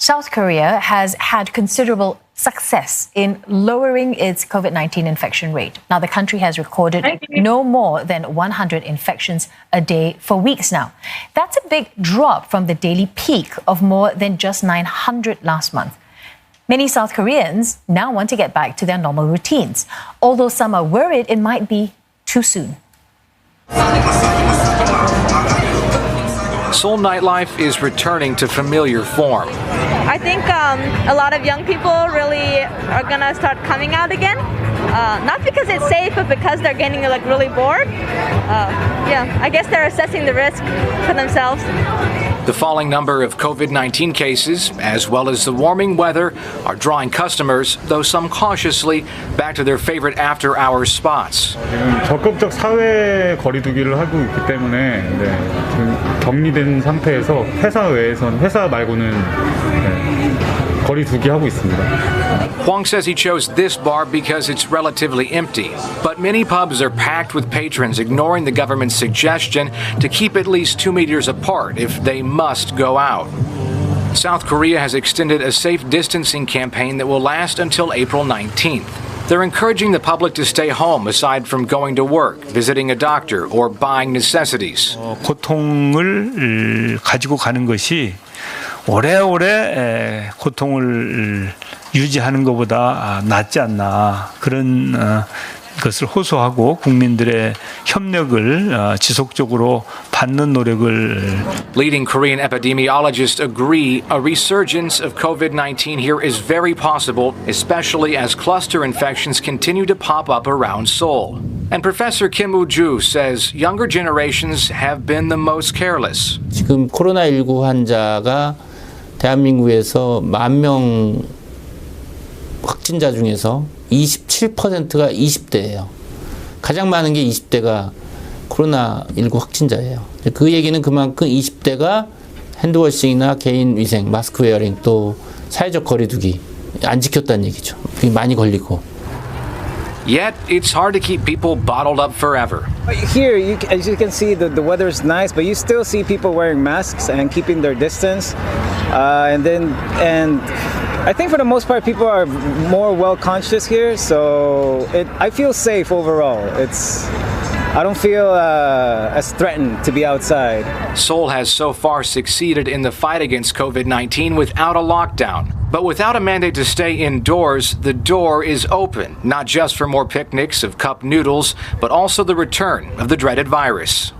South Korea has had considerable success in lowering its COVID-19 infection rate. Now, the country has recorded no more than 100 infections a day for weeks now. That's a big drop from the daily peak of more than just 900 last month. Many South Koreans now want to get back to their normal routines, although some are worried it might be too soon. Seoul nightlife is returning to familiar form. I think a lot of young people really are gonna start coming out again. Not because it's safe, but because they're getting really bored. I guess they're assessing the risk for themselves. The falling number of COVID-19 cases, as well as the warming weather, are drawing customers, though some cautiously, back to their favorite after-hours spots. 지금 적극적 사회 거리두기를 하고 있기 때문에 지금 격리된 상태에서 회사 말고는 거리두기 하고 있습니다. Huang says he chose this bar because it's relatively empty, but many pubs are packed with patrons ignoring the government's suggestion to keep at least 2 meters apart if they must go out. South Korea has extended a safe distancing campaign that will last until April 19th. They're encouraging the public to stay home aside from going to work, visiting a doctor, or buying necessities. 고통을 가지고 가는 것이 오래오래 고통을 유지하는 것보다 낫지 않나 그런 것을 호소하고 국민들의 협력을 지속적으로 받는 노력을. Leading Korean epidemiologists agree a resurgence of COVID-19 here is very possible, especially as cluster infections continue to pop up around Seoul. And Professor Kim Woo-ju says younger generations have been the most careless. 지금 코로나19 환자가 대한민국에서 10,000명 확진자 중에서 27%가 20대예요. 가장 많은 게 20대가 코로나19 확진자예요. 그 얘기는 그만큼 20대가 핸드워싱이나 개인 위생, 마스크 웨어링 또 사회적 거리두기 안 지켰다는 얘기죠. 많이 걸리고. Yet, it's hard to keep people bottled up forever. Here, as you can see, the weather is nice, but you still see people wearing masks and keeping their distance. And I think for the most part, people are more well-conscious here, so I feel safe overall. I don't feel as threatened to be outside. Seoul has so far succeeded in the fight against COVID-19 without a lockdown. But without a mandate to stay indoors, the door is open, not just for more picnics of cup noodles, but also the return of the dreaded virus.